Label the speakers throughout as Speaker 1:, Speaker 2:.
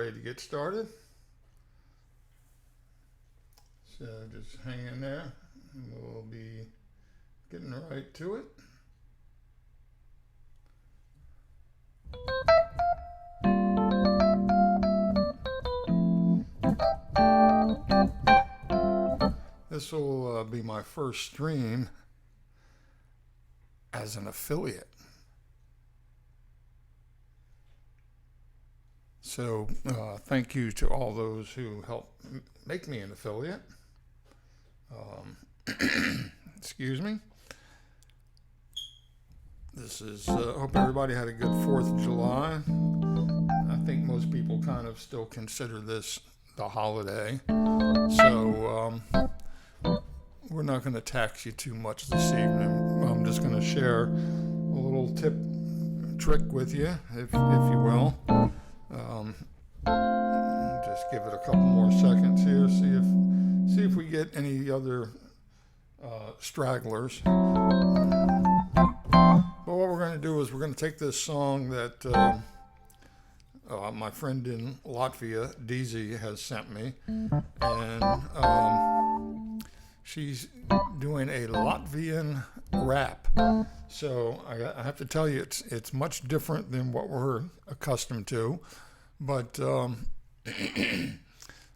Speaker 1: ready to get started. So just hang in there and we'll be getting right to it. This will be my first stream as an affiliate. So thank you to all those who helped make me an affiliate. Excuse me. This is, hope everybody had a good 4th of July. I think most people kind of still consider this the holiday. So we're not going to tax you too much this evening. I'm just going to share a little trick with you, if you will. Just give it a couple more seconds here. See if we get any other stragglers. But what we're going to do is we're going to take this song that my friend in Latvia, Deezy, has sent me, and she's doing a Latvian rap. So I have to tell you, it's much different than what we're accustomed to. But I'm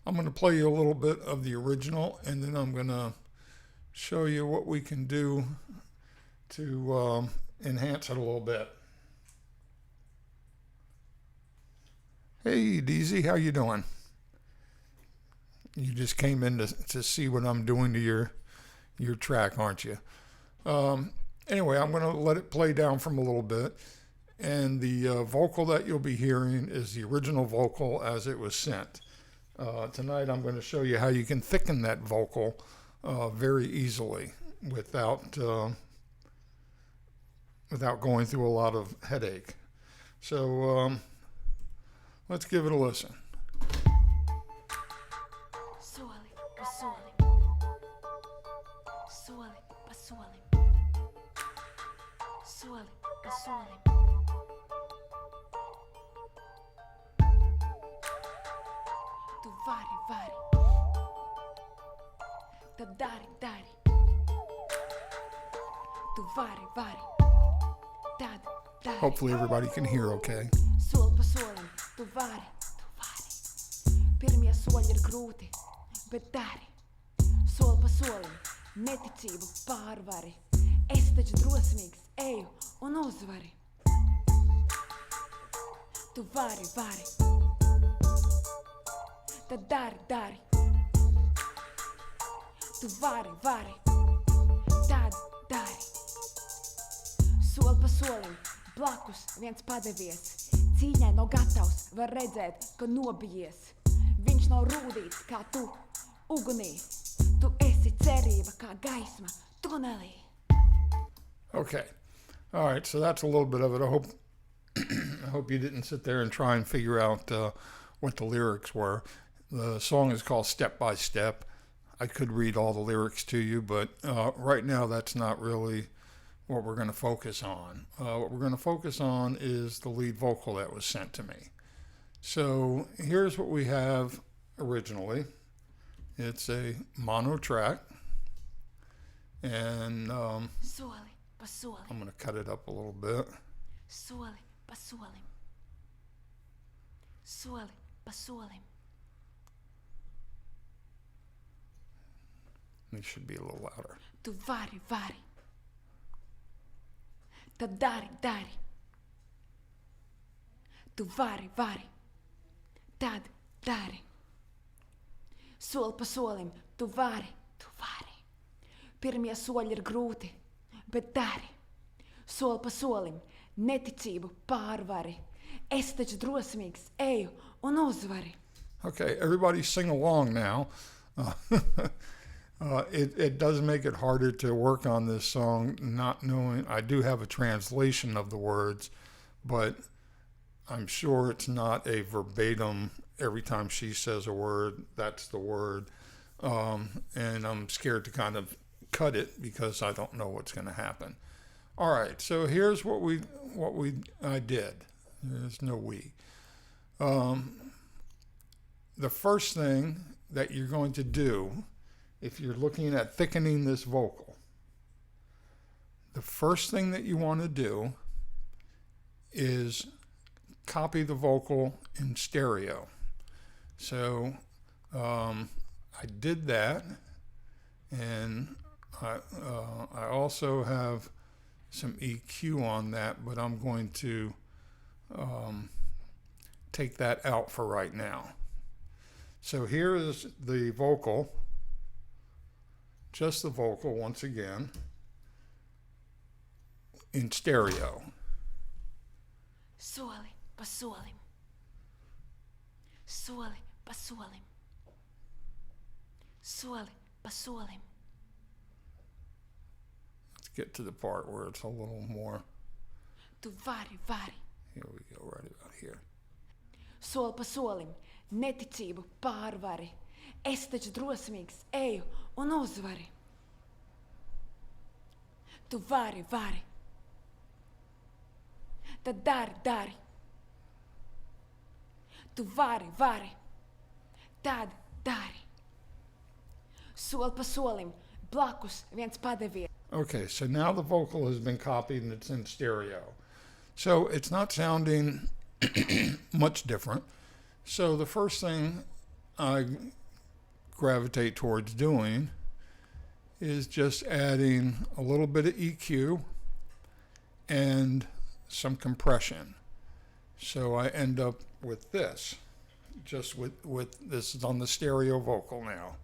Speaker 1: going to play you a little bit of the original, and then I'm going to show you what we can do to enhance it a little bit. Hey, Deezy, how you doing? You just came in to see what I'm doing to your track, aren't you? Anyway, I'm going to let it play down from a little bit. And the vocal that you'll be hearing is the original vocal as it was sent. Tonight I'm going to show you how you can thicken that vocal very easily without going through a lot of headache. So let's give it a listen. Hopefully everybody can hear okay.
Speaker 2: Soli pa solim, tu vari. Pirmie soļi ir grūti, bet dari. Soli pa solim, neticību pārvari. Es taču drosmīgs eju un uzvari. Tu vari. Tad dari. Tu vari. Tad dari. Soli pa solim, blakus viens padevies. Cīņai nav gatavs, var redzēt, ka nobijies. Viņš nav rūdīts kā tu ugunī. Tu esi cerība kā gaisma tunelī.
Speaker 1: Okay. All right, so that's a little bit of it. I hope you didn't sit there and try and figure out what the lyrics were. The song is called Step by Step. I could read all the lyrics to you, but right now that's not really what we're going to focus on. What we're going to focus on is the lead vocal that was sent to me. So here's what we have originally. It's a mono track, and I'm going to cut it up a little bit. It should be a little louder.
Speaker 2: Tu vari. Tad dari. Tu vari. Tad dari. Soli pa solim, tu vari. Pirmie soļi ir grūti, bet dari. Soli pa solim, neticību pārvari. Es taču drosmīgs eju un uzvari.
Speaker 1: Okay, everybody sing along now. It does make it harder to work on this song not knowing. I do have a translation of the words, but I'm sure it's not a verbatim. Every time she says a word, that's the word. And I'm scared to kind of cut it because I don't know what's going to happen. All right, so here's what I did. There's no we. the first thing that you're going to do, if you're looking at thickening this vocal, the first thing that you want to do is copy the vocal in stereo. So I did that, and I also have some EQ on that, but I'm going to take that out for right now. So here is the vocal, just the vocal once again, in stereo.
Speaker 2: Soli pa solim. Soli pa solim. Soli pa solim.
Speaker 1: Let's get to the part where it's a little more.
Speaker 2: Tu vari, vari.
Speaker 1: Here we go, right about here.
Speaker 2: Soli pa solim. Neticību pārvari. Es taču drosmīgs eju un uzvari. Tu vari, vari. Tad dari, dari. Tu vari, vari. Tad dari. Soli pa solim, blakus viens padevies.
Speaker 1: Okay, so now the vocal has been copied and it's in stereo. So it's not sounding much different. So the first thing I gravitate towards doing is just adding a little bit of EQ and some compression. So I end up with this, just with this is on the stereo vocal now.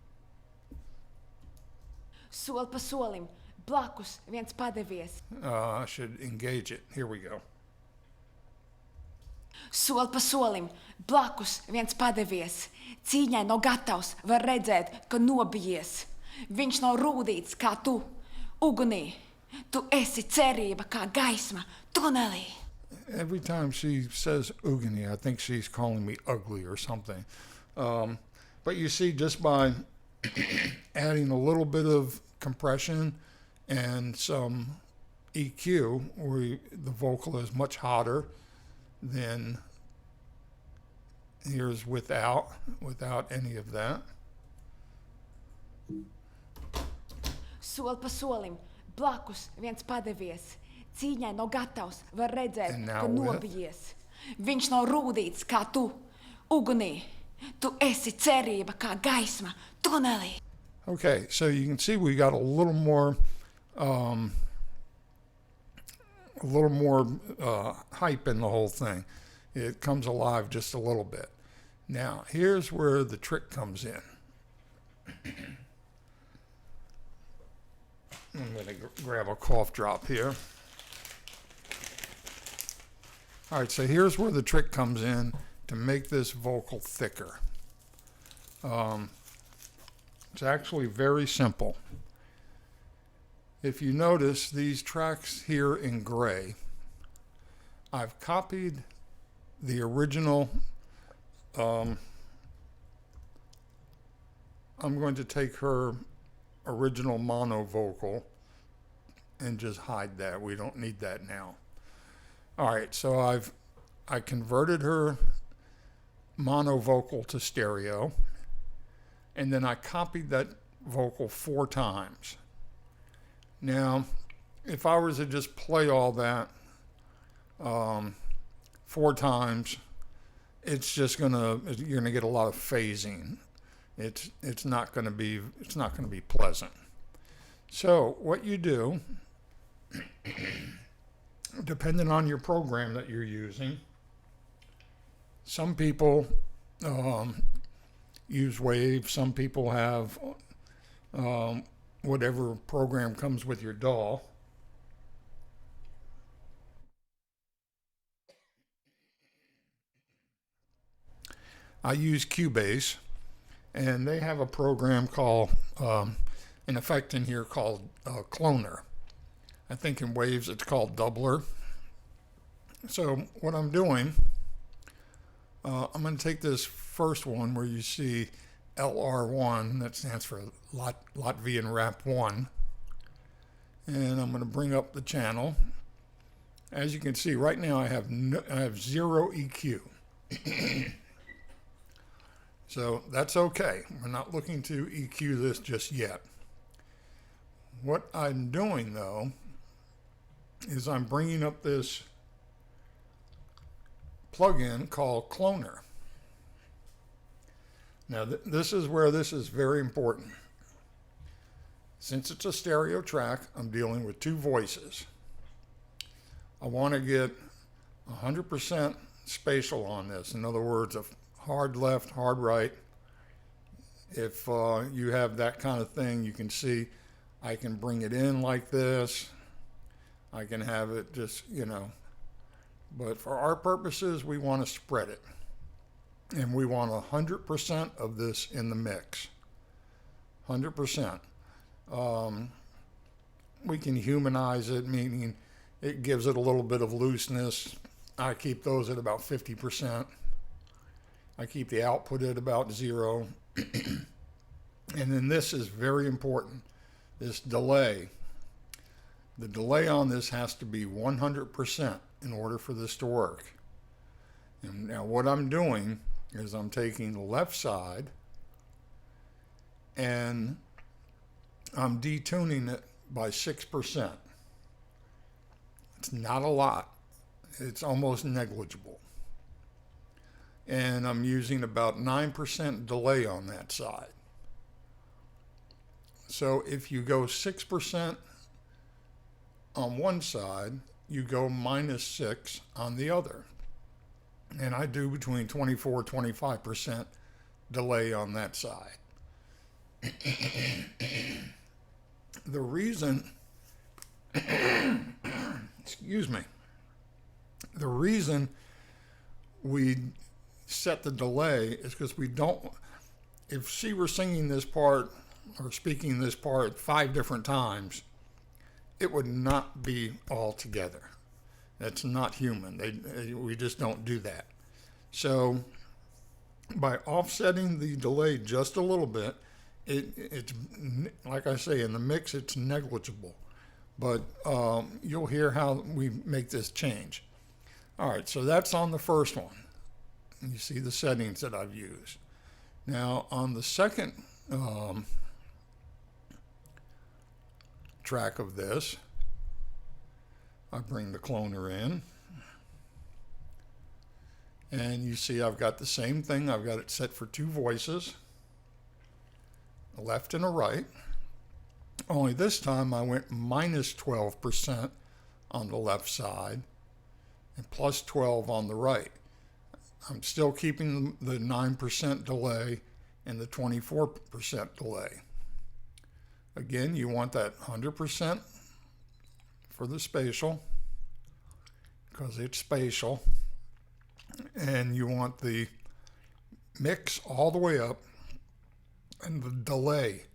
Speaker 2: Soli pa solim, blakus viens padevies.
Speaker 1: I should engage it. Here we go.
Speaker 2: Soli pa solim, blakus viens padevies. Cīņai nav gatavs, var redzēt, ka nobijies. Viņš nav rūdīts kā tu, ugunī. Tu esi cerība kā gaisma tunelī.
Speaker 1: Every time she says ugly, I think she's calling me ugly or something. But you see, just by adding a little bit of compression and some EQ, the vocal is much hotter than here's without any of that.
Speaker 2: Soli pa solim, blakus viens padevies. Cīņai nav gatavs, var redzēt, ka nobijies. Viņš nav rūdīts kā tu, ugunī. Tu esi cerība kā gaisma tunelī.
Speaker 1: Okay, so you can see we got a little more hype in the whole thing. It comes alive just a little bit. Now, here's where the trick comes in. I'm going to grab a cough drop here. All right, so here's where the trick comes in to make this vocal thicker. It's actually very simple. If you notice these tracks here in gray, I've copied the original. I'm going to take her original mono vocal and just hide that. We don't need that now. All right, so I converted her mono vocal to stereo, and then I copied that vocal 4 times. Now, if I was to just play all that 4 times, you're gonna get a lot of phasing. It's not gonna be pleasant. So what you do, depending on your program that you're using, some people use Wave, some people have whatever program comes with your DAW. I use Cubase, and they have a program called, an effect in here called Cloner. I think in Waves it's called Doubler. So what I'm doing, I'm going to take this first one where you see LR1, that stands for Latvian Rap 1, and I'm going to bring up the channel. As you can see, right now I have 0 EQ. So that's okay. We're not looking to EQ this just yet. What I'm doing though is I'm bringing up this plugin called Cloner. Now this is where this is very important. Since it's a stereo track, I'm dealing with two voices. I want to get 100% spatial on this. In other words, a hard left, hard right. If you have that kind of thing, you can see I can bring it in like this. I can have it just, but for our purposes, we want to spread it. And we want 100% of this in the mix. 100%. We can humanize it, meaning it gives it a little bit of looseness. I keep those at about 50%. I keep the output at about 0. And then this is very important, this delay. The delay on this has to be 100% in order for this to work. And now what I'm doing is I'm taking the left side and I'm detuning it by 6%. It's not a lot. It's almost negligible. And I'm using about 9% delay on that side. So if you go 6% on one side, you go -6 on the other. And I do between 24 and 25% delay on that side. The reason, excuse me, the reason we set the delay is because we don't, if she were singing this part or speaking this part 5 different times, it would not be all together. That's not human. We just don't do that. So by offsetting the delay just a little bit, it's like I say, in the mix, it's negligible. But you'll hear how we make this change. All right, so that's on the first one. You see the settings that I've used. Now on the second track of this, I bring the cloner in, and you see I've got the same thing. I've got it set for 2 voices, a left and a right, only this time I went -12% on the left side and +12 on the right. I'm still keeping the 9% delay and the 24% delay. Again, you want that 100% for the spatial, because it's spatial, and you want the mix all the way up and the delay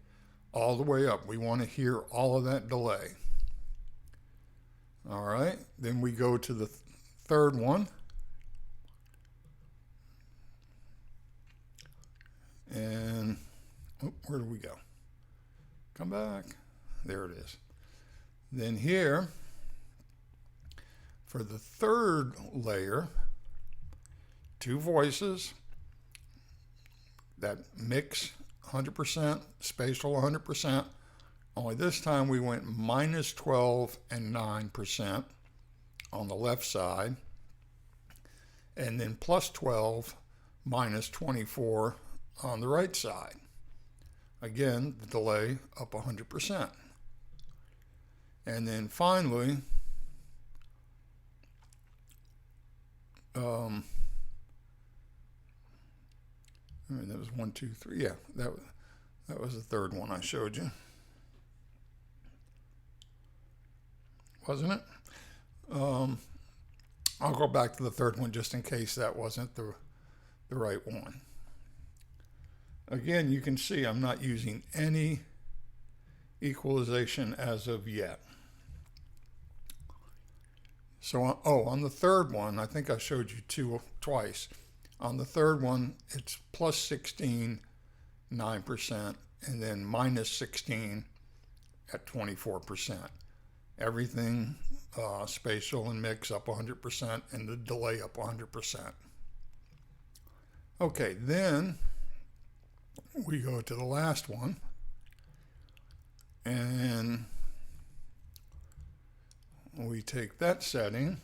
Speaker 1: all the way up. We want to hear all of that delay. All right, then we go to the third one, and where do we go? Come back. There it is. Then here, for the third layer, 2 voices, that mix 100%, spatial 100%, only this time we went -12 and 9% on the left side, and then +12, -24 on the right side. Again, the delay up 100%. And then finally, that was 1, 2, 3. Yeah, that was the third one I showed you, wasn't it? I'll go back to the third one just in case that wasn't the right one. Again, you can see I'm not using any equalization as of yet. So, on the third one, I think I showed you twice. On the third one, it's +16, 9%, and then -16 at 24%. Everything spatial and mix up 100%, and the delay up 100%. Okay, then we go to the last one, and we take that setting.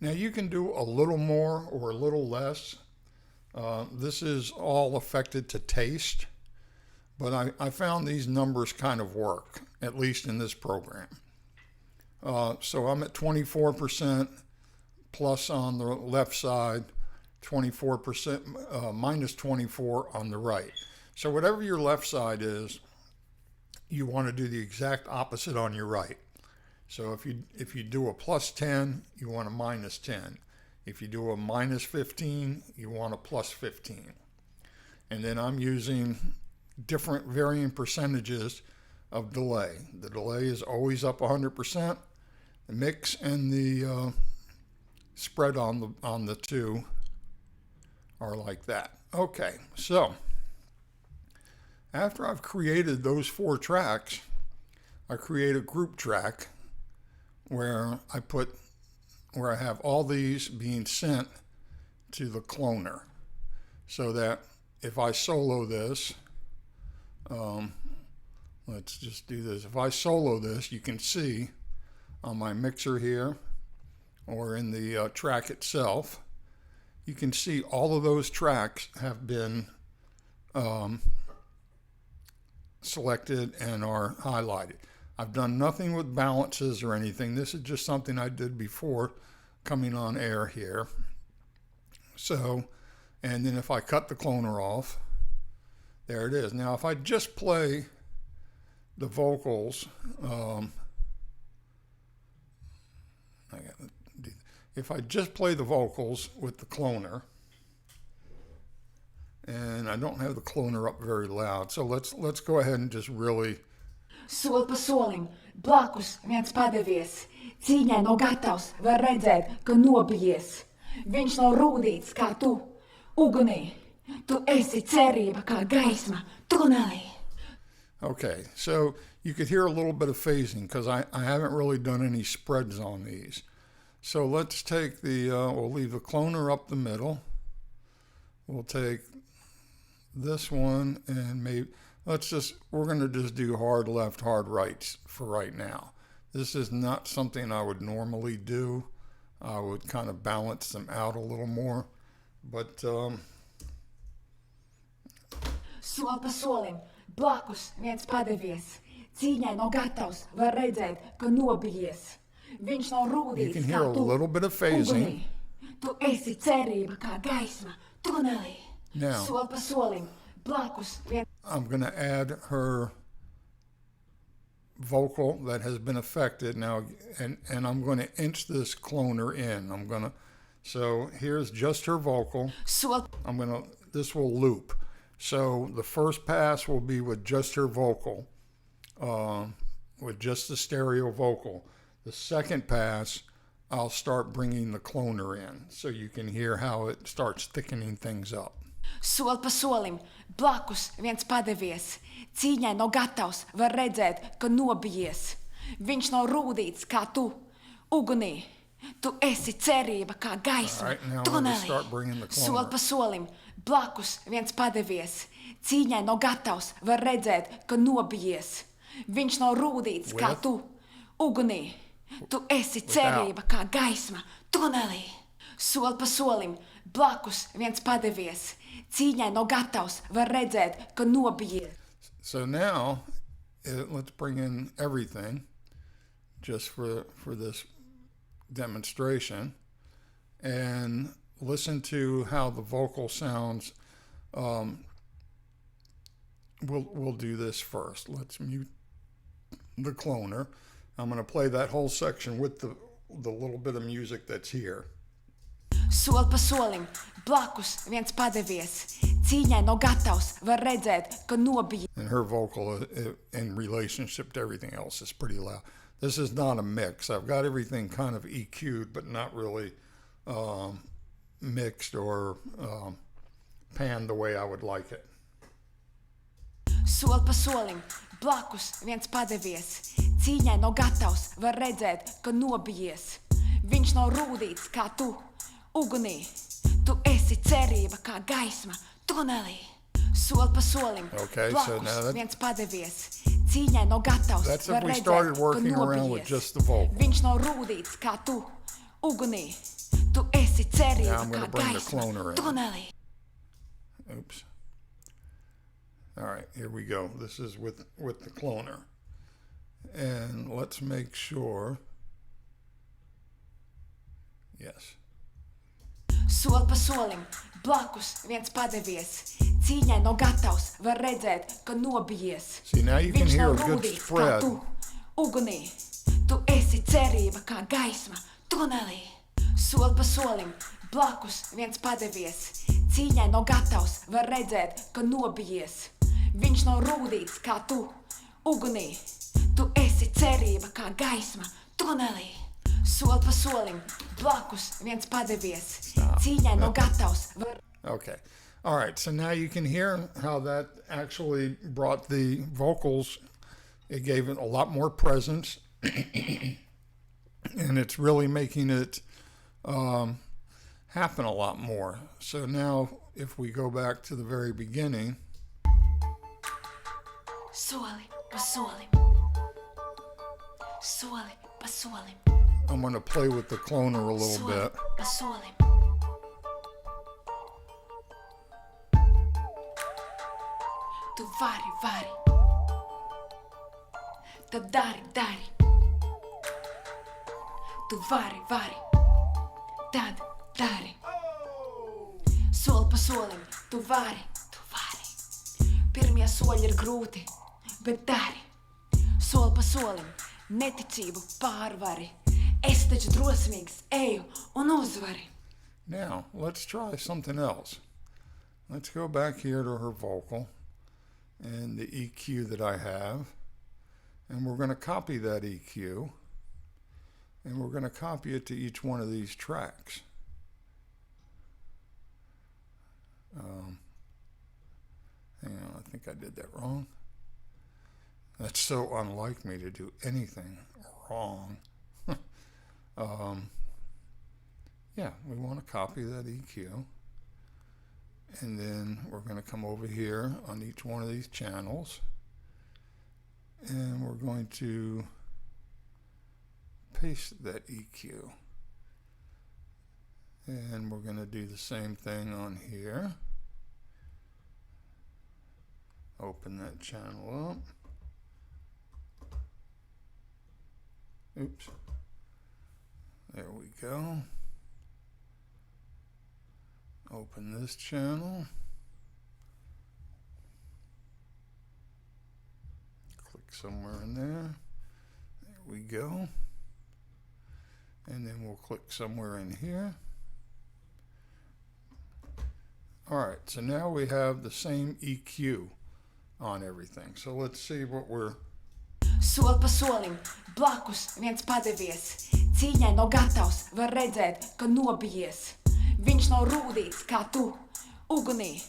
Speaker 1: Now you can do a little more or a little less. This is all affected to taste, but I found these numbers kind of work, at least in this program. So I'm at 24% plus on the left side, 24% minus 24 on the right. So whatever your left side is, you want to do the exact opposite on your right. So if you do a plus 10, you want a minus 10. If you do a minus 15, you want a plus 15. And then I'm using different varying percentages of delay. The delay is always up 100%. The mix and the spread on the two are like that. Okay, so after I've created those 4 tracks, I create a group track where I have all these being sent to the cloner, so that if I solo this, let's just do this. If I solo this, you can see on my mixer here, or in the track itself, you can see all of those tracks have been selected and are highlighted. I've done nothing with balances or anything. This is just something I did before coming on air here. So, and then if I cut the cloner off, there it is. Now, if I just play the vocals, if I just play the vocals with the cloner, and I don't have the cloner up very loud, so let's go ahead and just really.
Speaker 2: Soli pa solim, blakus viens padevies, cīņai nav gatavs, var redzēt, ka nobijies. Viņš nav rūdīts kā tu, ugunī, tu esi cerība kā gaisma, tunelī.
Speaker 1: Okay, so you could hear a little bit of phasing because I haven't really done any spreads on these. So let's take we'll leave the cloner up the middle. We'll take this one and maybe, we're going to just do hard left, hard right for right now. This is not something I would normally do. I would kind of balance them out a little more, but
Speaker 2: Soli pa solim, blakus viens padevies, cīņai nav gatavs, var redzēt, ka nobijies. Viņš nav rūdīts
Speaker 1: you can hear a little bit of phasing.
Speaker 2: Tu esi cerība kā gaisma, tunelī.
Speaker 1: Now,
Speaker 2: Soli pa solim, blakus viens.
Speaker 1: I'm going to add her vocal that has been affected now, and I'm going to inch this cloner in. So here's just her vocal. This will loop. So the first pass will be with just her vocal, with just the stereo vocal. The second pass, I'll start bringing the cloner in, so you can hear how it starts thickening things up.
Speaker 2: Soli pa solim, blakus viens padevies, cīņai nav gatavs, var redzēt, ka nobijies. Viņš nav rūdīts kā tu, ugunī, tu esi cerība kā gaisma, tunelī. Soli pa solim, blakus viens padevies, cīņai nav gatavs, var redzēt, ka nobijies. Viņš nav rūdīts kā tu, ugunī, tu esi cerība kā gaisma, tunelī. Soli pa solim, blakus viens padevies, cīņai nav gatavs, var redzēt, ka nobijies.
Speaker 1: So now, let's bring in everything just for this demonstration and listen to how the vocal sounds. We'll do this first. Let's mute the cloner. I'm going to play that whole section with the little bit of music that's here.
Speaker 2: Soli pa solim, blakus viens padevies, cīņai nav gatavs, var redzēt, ka nobijies.
Speaker 1: And her vocal in relationship to everything else is pretty loud. This is not a mix. I've got everything kind of EQ'd, but not really mixed or panned the way I would like it.
Speaker 2: Soli pa solim, blakus viens padevies, cīņai nav gatavs, var redzēt, ka nobijies. Viņš nav rūdīts kā tu, ugunī, tu esi cerība kā gaisma, tunelī. Soli pa solim,
Speaker 1: Okay, so
Speaker 2: blakus
Speaker 1: now that-
Speaker 2: viens padevies. Cīņai nav gatavs,
Speaker 1: That's
Speaker 2: var
Speaker 1: if we
Speaker 2: redzēt,
Speaker 1: started
Speaker 2: ka
Speaker 1: working around with
Speaker 2: nobijies.
Speaker 1: just the vocal.
Speaker 2: Viņš nav rūdīts kā tu, ugunī. Tu esi
Speaker 1: Now
Speaker 2: cerība
Speaker 1: I'm
Speaker 2: kā
Speaker 1: gonna bring the
Speaker 2: gaisma,
Speaker 1: cloner in.
Speaker 2: tunelī.
Speaker 1: Oops. All right, here we go. This is with the cloner. And let's make sure. Yes.
Speaker 2: Soli pa solim, blakus viens padevies. Cīņai nav gatavs, var redzēt, ka nobijies.
Speaker 1: See, now you can
Speaker 2: Viņš
Speaker 1: hear a
Speaker 2: nav
Speaker 1: good
Speaker 2: rūdīts kā
Speaker 1: spread.
Speaker 2: tu, ugunī. Tu esi cerība kā gaisma, tunelī. Soli pa solim, blakus viens padevies. Cīņai nav gatavs, var redzēt, ka nobijies. Viņš nav rūdīts kā tu, ugunī. Tu esi cerība kā gaisma, tunelī. Soli pa solim, blakus viens padevies. Cīņai nav gatavs, var...
Speaker 1: Okay. All right, so now you can hear how that actually brought the vocals. It gave it a lot more presence. And it's really making it happen a lot more. So now if we go back to the very beginning.
Speaker 2: Soli pa solim. Soli pa solim.
Speaker 1: I'm going to play with the cloner a little
Speaker 2: Soli
Speaker 1: bit.
Speaker 2: pa solim. Tu vari. Tad dari. Tu vari. Tad dari. Soli pa solim, tu vari. Pirmie soļi ir grūti, bet dari. Soli pa solim, neticību pārvari. Es taču drosmīgs eju un uzvari.
Speaker 1: Now, let's try something else. Let's go back here to her vocal and the EQ that I have. And we're going to copy that EQ. And we're going to copy it to each one of these tracks. Hang on, I think I did that wrong. That's so unlike me to do anything wrong. Yeah, we want to copy that EQ. And then we're going to come over here on each one of these channels. And we're going to paste that EQ. And we're going to do the same thing on here. Open that channel up. Oops. There we go. Open this channel. Click somewhere in there. There we go. And then we'll click somewhere in here. All right, so now we have the same EQ on everything. So let's see what we're...
Speaker 2: Soli pa solim, blakus viens padevies. Cīņai nav gatavs, var redzēt, ka nobijies. Viņš nav rūdīts kā tu, ugunī.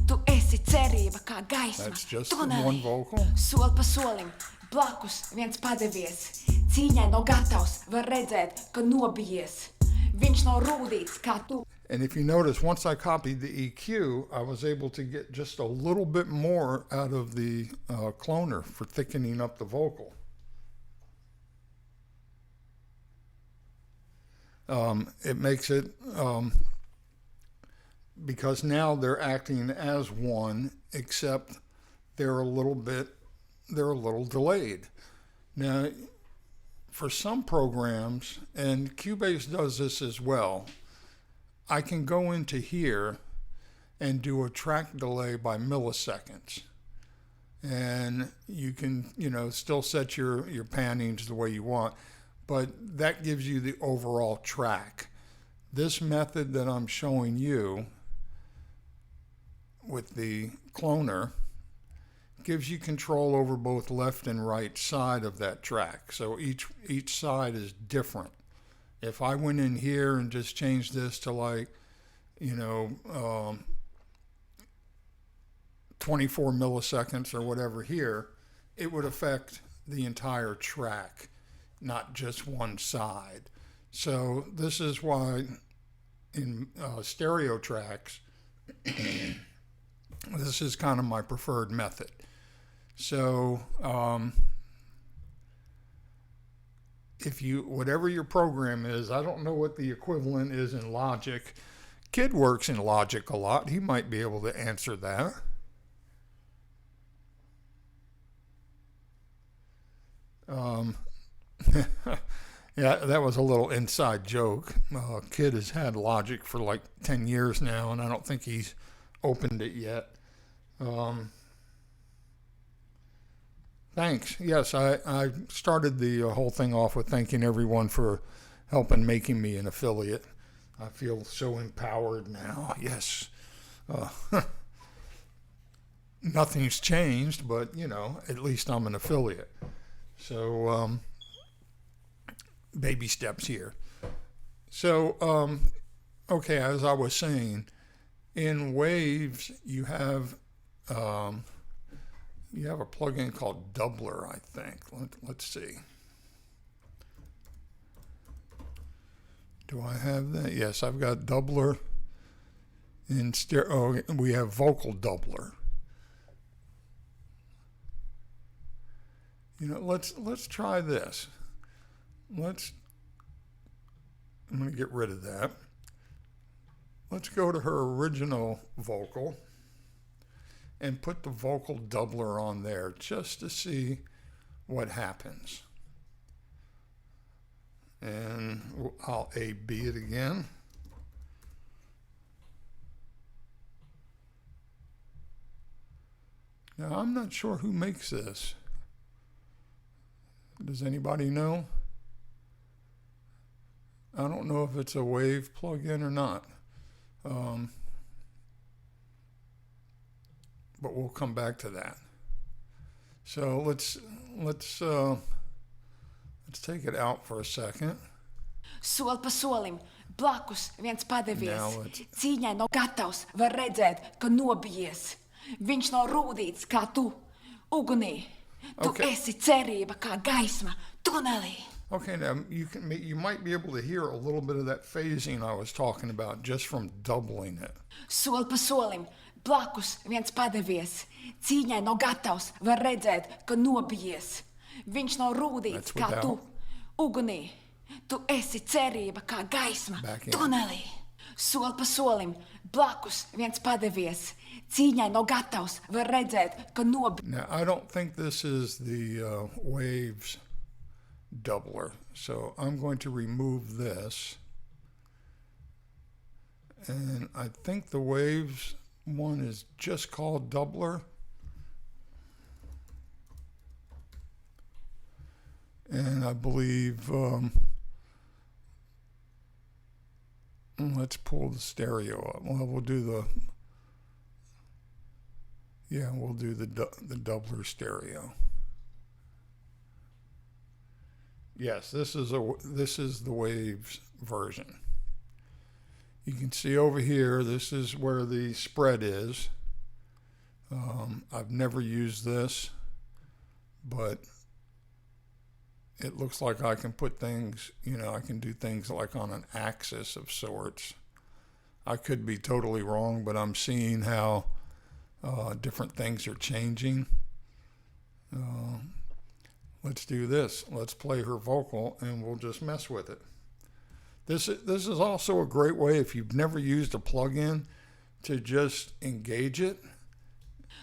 Speaker 2: Tu esi cerība kā gaisma,
Speaker 1: That's just
Speaker 2: tunelī.
Speaker 1: one vocal.
Speaker 2: Soli pa solim, blakus viens padevies. Cīņai nav gatavs, var redzēt, ka nobijies. Viņš nav rūdīts kā tu.
Speaker 1: And if you notice, once I copied the EQ, I was able to get just a little bit more out of the cloner for thickening up the vocal. It makes it, because now they're acting as one, except they're a little delayed. Now, for some programs, and Cubase does this as well, I can go into here and do a track delay by milliseconds. And you can, still set your pannings the way you want, but that gives you the overall track. This method that I'm showing you with the cloner gives you control over both left and right side of that track. So each side is different. If I went in here and just changed this to 24 milliseconds or whatever here, it would affect the entire track, not just one side. So this is why in stereo tracks, This is kind of my preferred method. So if you, whatever your program is, I don't know what the equivalent is in Logic. Kid works in Logic a lot. He might be able to answer that. Um, yeah, that was a little inside joke. Kid has had Logic for like 10 years now, and I don't think he's opened it yet. Um, Thanks. Yes, I started the whole thing off with thanking everyone for helping making me an affiliate. I feel so empowered now. Yes. Uh, Nothing's changed, but, at least I'm an affiliate. So, baby steps here. So, okay, as I was saying, in Waves, you have a plugin called Doubler, I think. Let's see. Do I have that? Yes, I've got Doubler in stereo. Oh, we have Vocal Doubler. Let's try this. I'm going to get rid of that. Let's go to her original vocal and put the Vocal Doubler on there just to see what happens. And I'll A-B it again. Now, I'm not sure who makes this. Does anybody know? I don't know if it's a Wave plugin or not. But we'll come back to that. So let's take it out for a second.
Speaker 2: Soli pa solim, blakus viens
Speaker 1: Now
Speaker 2: padevies.
Speaker 1: let's-
Speaker 2: Cīņai nav gatavs, var redzēt, ka nobijies. Viņš nav rūdīts kā tu, ugunī. Tu
Speaker 1: Okay.
Speaker 2: esi cerība kā gaisma, tunelī.
Speaker 1: Okay, now you might be able to hear a little bit of that phasing I was talking about just from doubling it.
Speaker 2: Soli pa solim, blakus viens padevies. Cīņai nav gatavs, var redzēt, ka nobijies. Viņš nav rūdīts
Speaker 1: That's
Speaker 2: kā tu,
Speaker 1: without.
Speaker 2: ugunī. Tu esi cerība kā gaisma,
Speaker 1: Back in.
Speaker 2: tunelī. Soli pa solim, blakus viens padevies. Cīņai nav gatavs, var redzēt, ka nobijies.
Speaker 1: Now, I don't think this is the Waves doubler, so I'm going to remove this. And I think the Waves one is just called doubler. And I believe, let's pull the stereo up. Well, we'll do the doubler stereo. Yes, this is the Waves version. You can see over here, this is where the spread is. I've never used this, but it looks like I can put things, I can do things like on an axis of sorts. I could be totally wrong, but I'm seeing how different things are changing. Let's do this. Let's play her vocal, and we'll just mess with it. This is also a great way, if you've never used a plugin, to just engage it.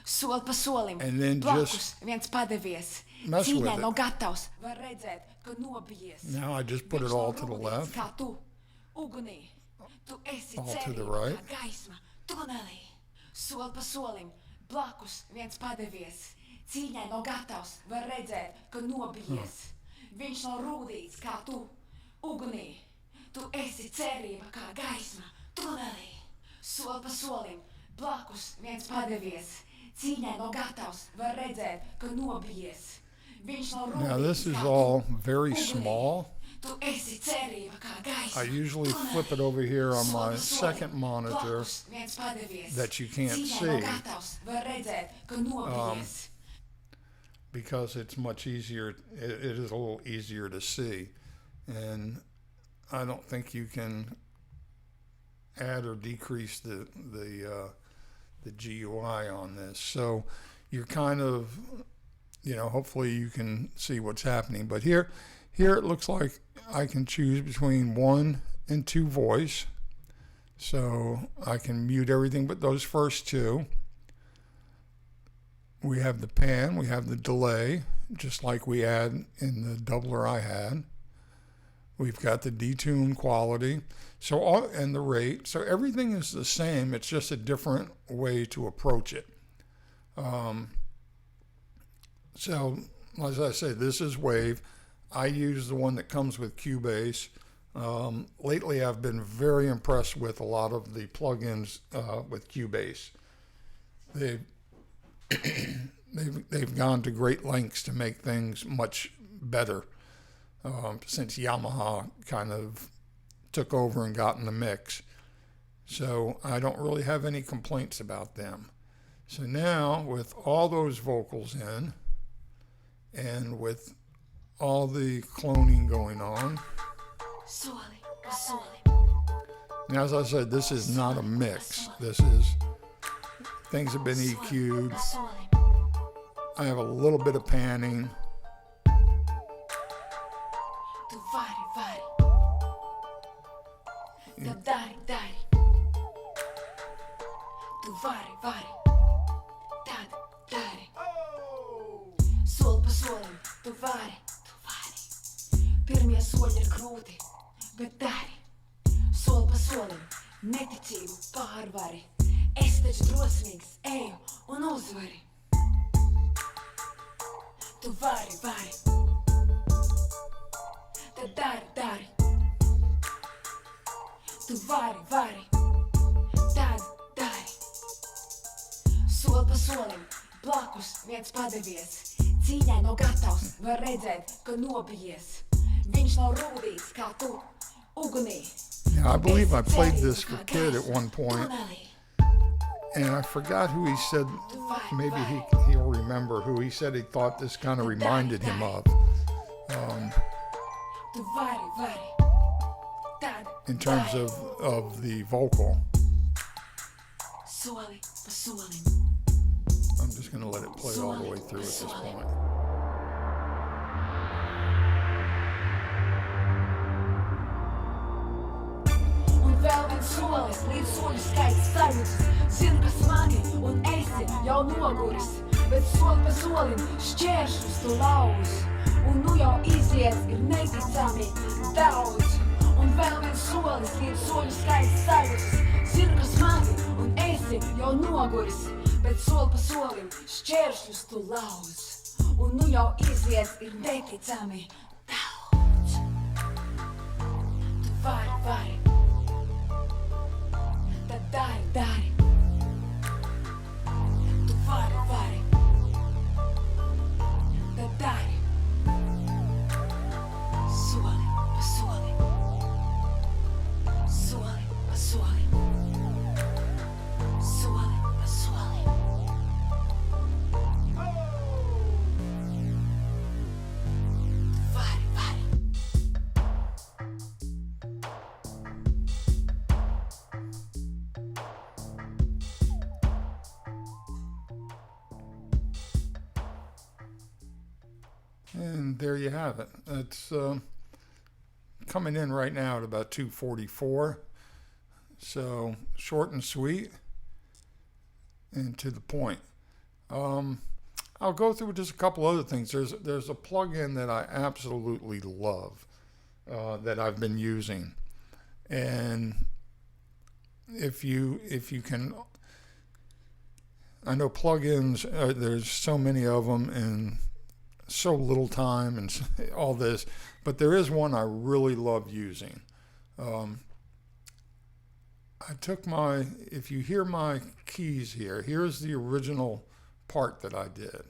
Speaker 2: Soli pa solim,
Speaker 1: And then
Speaker 2: blakus
Speaker 1: just
Speaker 2: viens padevies.
Speaker 1: mess with
Speaker 2: Cīņai
Speaker 1: it.
Speaker 2: nav gatavs, var redzēt, ka nobijies.
Speaker 1: Now I just put it
Speaker 2: Viņš
Speaker 1: all
Speaker 2: nav
Speaker 1: to the
Speaker 2: rūdīts
Speaker 1: left.
Speaker 2: kā tu, ugunī. Tu esi
Speaker 1: All to the
Speaker 2: cerība
Speaker 1: right.
Speaker 2: kā gaisma, tunelī. Soli pa solim, blakus viens padevies. Cīņai nav gatavs, var redzēt, ka nobijies. Viņš nav rūdīts kā tu, ugunī. Tu esi cerība kā gaisma, tunelī. Soli pa solim, blakus viens padevies. Cīņai nav gatavs, var redzēt, ka nobijies. Viņš nav rūdīts
Speaker 1: Now this is
Speaker 2: kā
Speaker 1: all
Speaker 2: tu,
Speaker 1: very
Speaker 2: ugunī.
Speaker 1: small.
Speaker 2: Tu esi cerība kā gaisma,
Speaker 1: I usually
Speaker 2: tunelī.
Speaker 1: flip it over here on
Speaker 2: Soli
Speaker 1: my
Speaker 2: pa solim,
Speaker 1: second monitor
Speaker 2: blakus viens padevies.
Speaker 1: that you can't
Speaker 2: Cīņai
Speaker 1: see.
Speaker 2: nav gatavs, var redzēt, ka nobijies.
Speaker 1: because it's much easier. It is a little easier to see, and I don't think you can add or decrease the the GUI on this. So you're kind of, hopefully you can see what's happening. But here it looks like I can choose between 1 and 2 voice. So I can mute everything but those first 2. We have the pan, we have the delay, just like we had in the doubler I had. We've got the detune quality, and the rate. So everything is the same. It's just a different way to approach it. So, as I say, this is Wave. I use the one that comes with Cubase. Lately, I've been very impressed with a lot of the plugins with Cubase. They've gone to great lengths to make things much better. Since Yamaha kind of took over and got in the mix. So I don't really have any complaints about them. So now, with all those vocals in, and with all the cloning going on, now as I said, this is not a mix. Things have been EQ'd. I have a little bit of panning.
Speaker 2: Sol pa solim, tu vari. Pirmie soļi ir grūti, bet dari. Sol pa solim, neticību pārvari. Es taču drosmīgs eju un uzvari. Tu vari. Tad dari. Tu vari. Tad dari. Sol pa solim, blakus viens padevies. Cīņai nav gatavs, var redzēt, ka nobijies. Viņš nav rūdīts kā tu, ugunī.
Speaker 1: Now, I believe I played this for Kid at one point, and I forgot who he said. Maybe he'll remember who he said he thought this kind of reminded him of. In terms of the vocal. I'm just going to let it play all the way through at this point.
Speaker 2: Un vēl viens solis, līdz soļu skaits sajūtas. Zinu, kas mani un esi jau noguris, bet soli pa solim šķēršļus tu lauz. Un nu jau izies ir neticami daudz. Un vēl viens solis, līdz soļu skaits sajūtas. Zinu, kas mani un esi jau noguris, bet soli pa solim šķēršļus tu lauz. Un nu jau izies ir neticami daudz. Tu vari. Tad dari. Tu vari. Tad dari. Soli pa solim. Soli pa solim. Soli pa solim. Tu vari.
Speaker 1: And there you have it. It's coming in right now at about 2:44. So short and sweet and to the point. I'll go through just a couple other things. There's a plugin that I absolutely love that I've been using. And if you can, I know plugins, there's so many of them and so little time and all this, but there is one I really love using. If you hear my keys here, here's the original part that I did.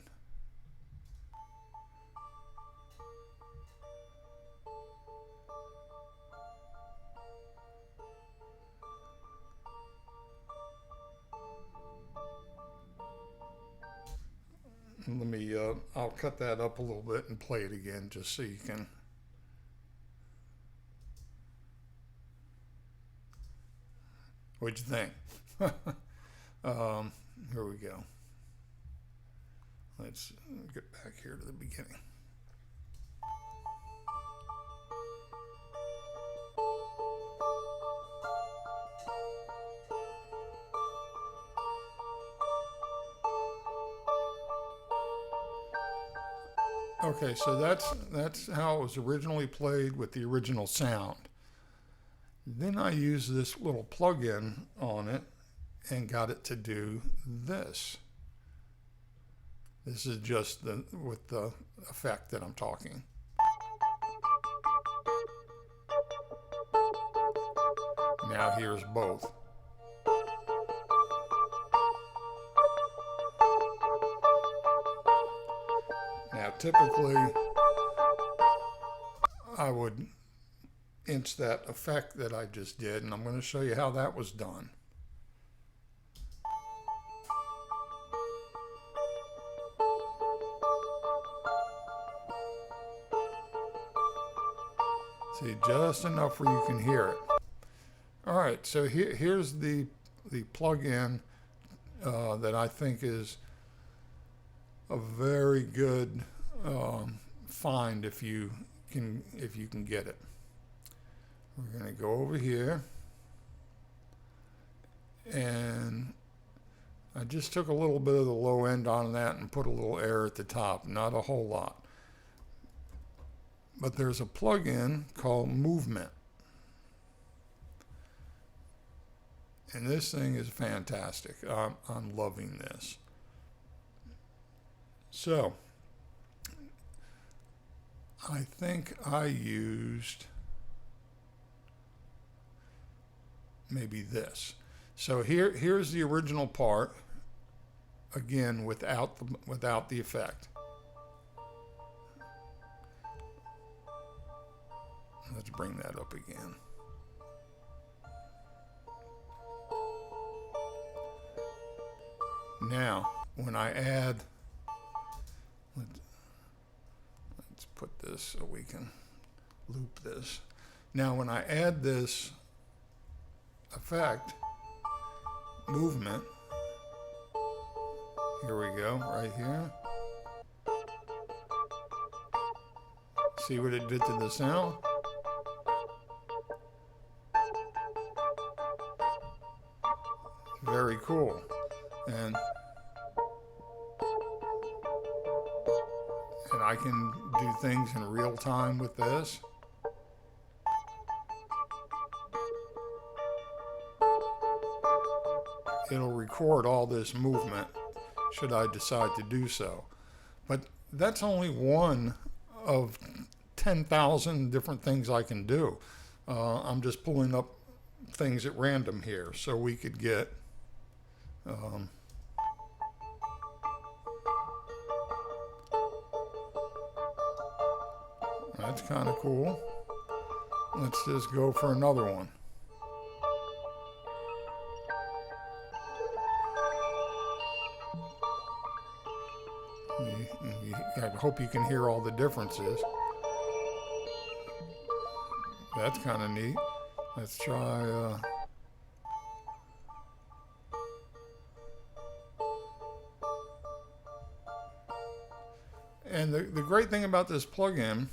Speaker 1: Let me, I'll cut that up a little bit and play it again just so you can. What'd you think? Here we go. Let's get back here to the beginning. Okay, so that's how it was originally played with the original sound. Then I used this little plug-in on it and got it to do this. This is just with the effect that I'm talking. Now here's both. Now typically I would inch that effect that I just did, and I'm going to show you how that was done. See, just enough where you can hear it. All right, so here's the plug-in that I think is a very good find if you can get it. We're going to go over here, and I just took a little bit of the low end on that and put a little air at the top, not a whole lot. But there's a plug-in called Movement. And this thing is fantastic. I'm loving this. So, I think I used maybe this. So here's the original part, again without the effect. Let's bring that up again. Now, when I add, let's put this so we can loop this. Now, when I add this effect, movement, here we go, right here. See what it did to the sound? Very cool. And I can do things in real time with this. It'll record all this movement should I decide to do so. But that's only one of 10,000 different things I can do. I'm just pulling up things at random here so we could get that's kind of cool. Let's just go for another one. I hope you can hear all the differences. That's kind of neat. Let's try and the great thing about this plugin,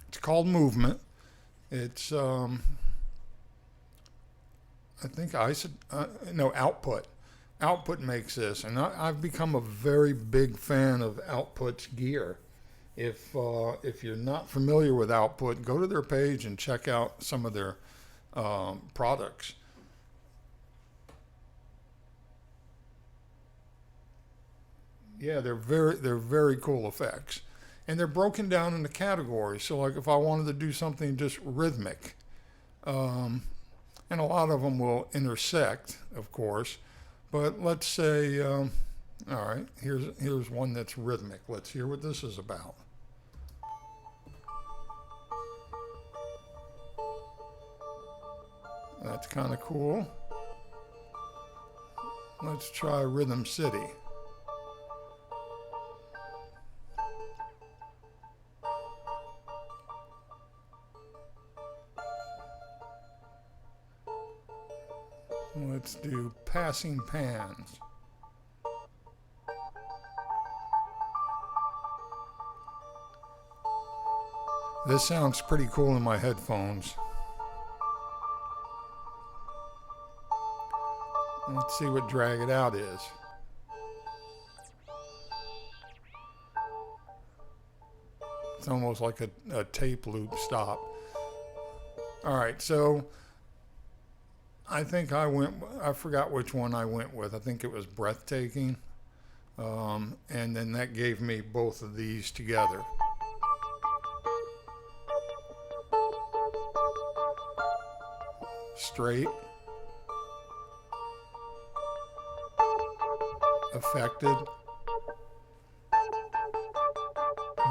Speaker 1: it's called Movement. It's I think Output. Output makes this, and I've become a very big fan of Output's gear. If you're not familiar with Output, go to their page and check out some of their products. Yeah, they're very cool effects, and they're broken down into categories. So, like if I wanted to do something just rhythmic, and a lot of them will intersect, of course. But let's say, all right, here's one that's rhythmic. Let's hear what this is about. That's kind of cool. Let's try Rhythm City. Let's do Passing Pans. This sounds pretty cool in my headphones. Let's see what Drag It Out is. It's almost like a tape loop stop. All right, so I think I forgot which one I went with. I think it was Breathtaking. And then that gave me both of these together. Straight. Affected.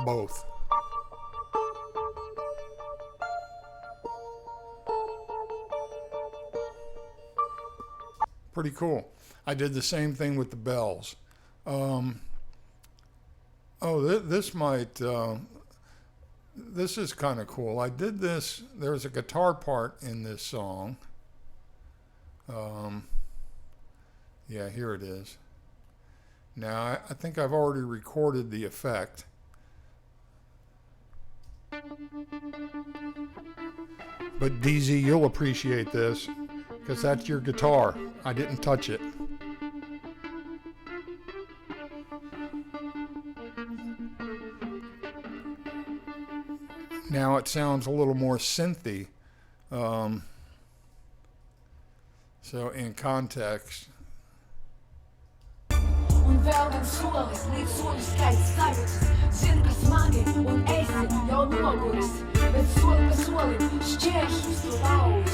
Speaker 1: Both. Pretty cool. I did the same thing with the bells. This is kind of cool. I did this, there's a guitar part in this song. Yeah, here it is. Now, I think I've already recorded the effect. But DZ, you'll appreciate this, because that's your guitar. I didn't touch it. Now it sounds a little more synthy. So in context.
Speaker 2: Un vēl viens solis, līdz soļu skaits sajutis. Zinu, ka smagi un esi jau noguris, bet soli pa solim šķēršļus tu lauž.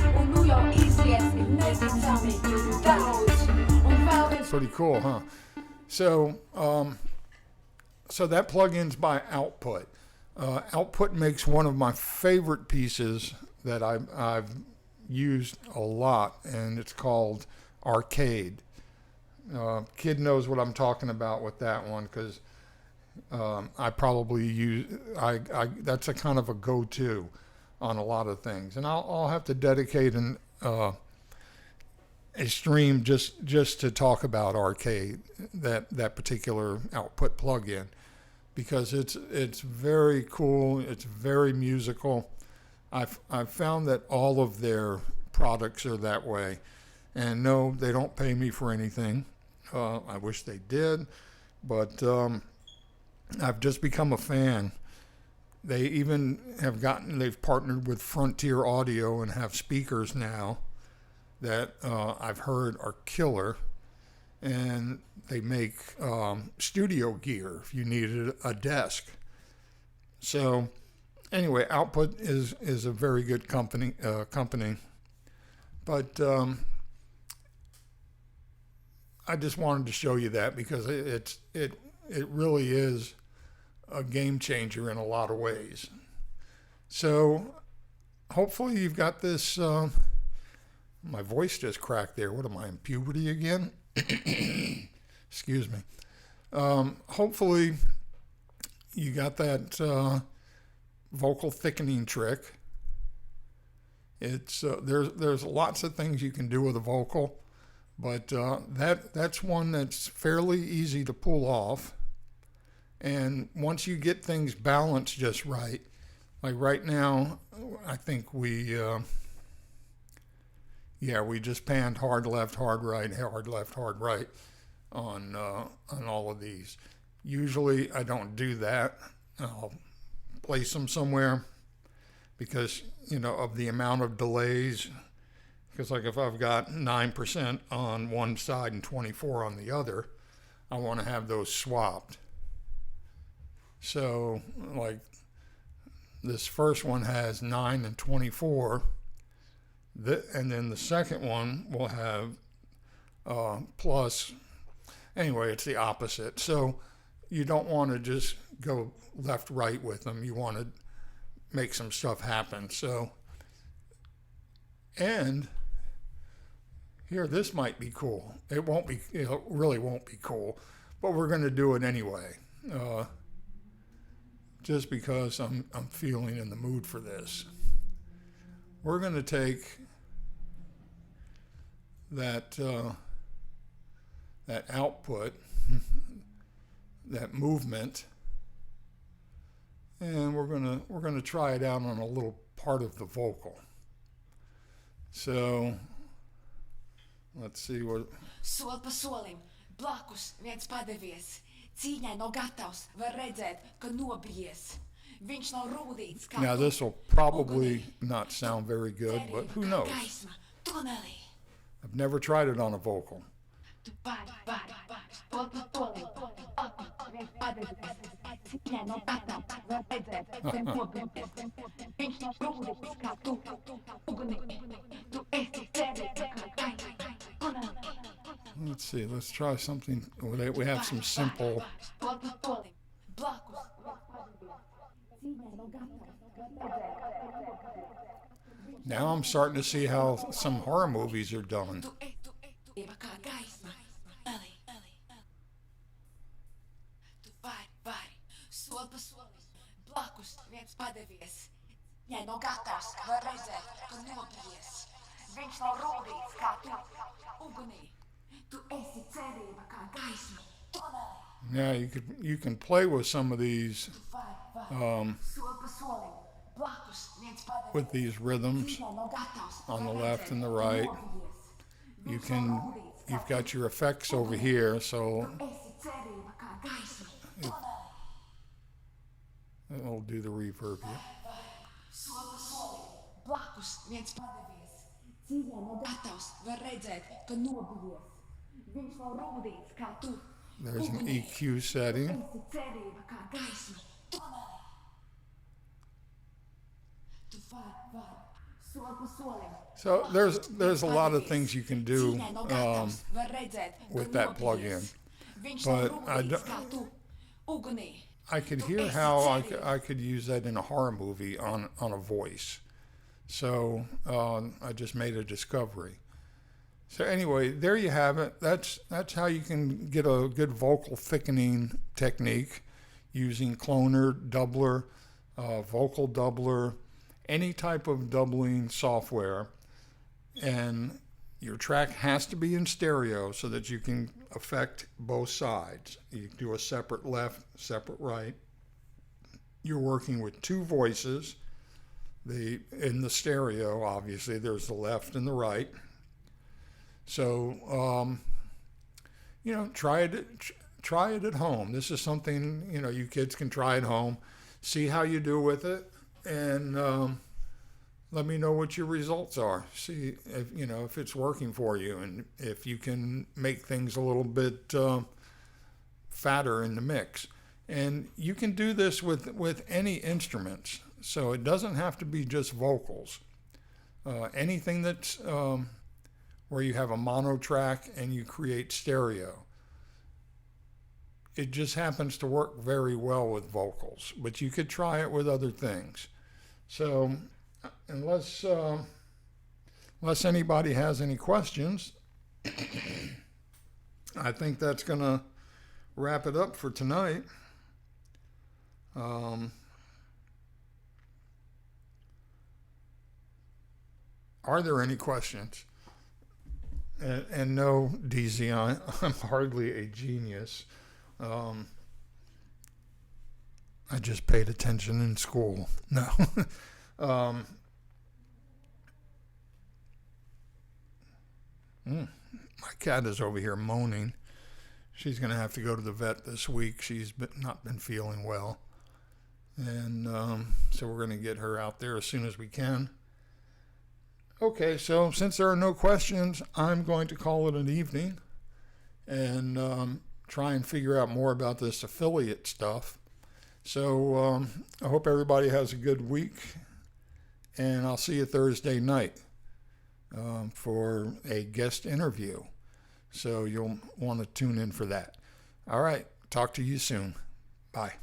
Speaker 2: Un nu jau iziet ir neticami daudz. Un vēl viens...
Speaker 1: Pretty cool, huh? So that plugin's by Output. Output makes one of my favorite pieces that I've used a lot, and it's called Arcade. Kid knows what I'm talking about with that one, because I probably use that's a kind of a go-to on a lot of things, and I'll have to dedicate a stream just to talk about Arcade, that particular Output plugin, because it's very cool. It's very musical. I've found that all of their products are that way, and no, they don't pay me for anything. I wish they did, but I've just become a fan. They even they've partnered with Frontier Audio and have speakers now that I've heard are killer, and they make studio gear if you needed a desk. So anyway, Output is a very good company, but I just wanted to show you that, because it really is a game changer in a lot of ways. So hopefully you've got this. My voice just cracked there. What am I, in puberty again? Excuse me. Hopefully you got that vocal thickening trick. It's there's lots of things you can do with a vocal. But that's one that's fairly easy to pull off. And once you get things balanced just right, like right now, I think we just panned hard left, hard right, hard left, hard right on all of these. Usually I don't do that. I'll place them somewhere because, of the amount of delays. Because like if I've got 9% on one side and 24 on the other, I want to have those swapped. So like this first one has 9 and 24, and then the second one will have plus. Anyway, it's the opposite. So you don't want to just go left, right with them. You want to make some stuff happen. So, and here, this might be cool. It won't be. It really won't be cool, but we're going to do it anyway, just because I'm feeling in the mood for this. We're going to take that output, that movement, and we're gonna try it out on a little part of the vocal. So let's see what.
Speaker 2: Soli pa solim, blakus viens padevies. Cīņai nav gatavs, var redzēt, ka nobijies. Viņš nav rūdīts kā
Speaker 1: Now this will probably not sound very good, but who knows?
Speaker 2: gaisma, tunelī.
Speaker 1: I've never tried it on a vocal.
Speaker 2: Tu bāri, soli pa solim, blakus viens padevies. Cīņai nav gatavs, var redzēt, ka nobijies. Viņš nav rūdīts kā tu, ugunī. Tu esi cerība kā gaisma, tunelī.
Speaker 1: Let's see. Let's try something. We have some simple. Now I'm starting to see how some horror movies are done.
Speaker 2: Viņš nav rūdīts kā tu, ugunī. Tu esi cerība kā gaisma, tunelī.
Speaker 1: Yeah, you can play with some of these
Speaker 2: Soli pa solim, blakus viens padevies.
Speaker 1: with these rhythms
Speaker 2: Cīņai nav gatavs,
Speaker 1: on the
Speaker 2: var
Speaker 1: left
Speaker 2: redzēt,
Speaker 1: and the
Speaker 2: ka
Speaker 1: right.
Speaker 2: nobijies.
Speaker 1: You've got your effects over here, so
Speaker 2: Tu esi cerība kā gaisma, tunelī.
Speaker 1: it'll do the reverb here.
Speaker 2: Soli pa solim, blakus viens padevies. Cīņai nav gatavs, var redzēt, ka nobijies. Viņš nav rūdīts kā tu.
Speaker 1: There's an EQ setting.
Speaker 2: Esi cerība kā gaisma, tunelī. Tu vari, soli pa solim.
Speaker 1: So there's a lot of things you can do
Speaker 2: Cīņai nav gatavs, var redzēt, ka
Speaker 1: with that
Speaker 2: nobijies.
Speaker 1: plug-in.
Speaker 2: Viņš
Speaker 1: But
Speaker 2: nav
Speaker 1: I
Speaker 2: rūdīts
Speaker 1: don't-
Speaker 2: kā tu, ugunī.
Speaker 1: I could hear how I could use that in a horror movie on a voice. So I just made a discovery. So anyway, there you have it. That's how you can get a good vocal thickening technique using cloner, doubler, vocal doubler, any type of doubling software. And your track has to be in stereo so that you can affect both sides. You do a separate left, separate right. You're working with two voices. In the stereo, obviously, there's the left and the right. So, try it at home. This is something, you kids can try at home. See how you do with it, and let me know what your results are. See if it's working for you, and if you can make things a little bit fatter in the mix. And you can do this with any instruments. So it doesn't have to be just vocals. Anything that's where you have a mono track and you create stereo. It just happens to work very well with vocals, but you could try it with other things. So unless anybody has any questions, I think that's going to wrap it up for tonight. Are there any questions? And no, DZ, I'm hardly a genius. I just paid attention in school. No. My cat is over here moaning. She's going to have to go to the vet this week. She's not been feeling well. And so we're going to get her out there as soon as we can. Okay, so since there are no questions, I'm going to call it an evening and try and figure out more about this affiliate stuff. So I hope everybody has a good week, and I'll see you Thursday night for a guest interview. So you'll want to tune in for that. All right, talk to you soon. Bye.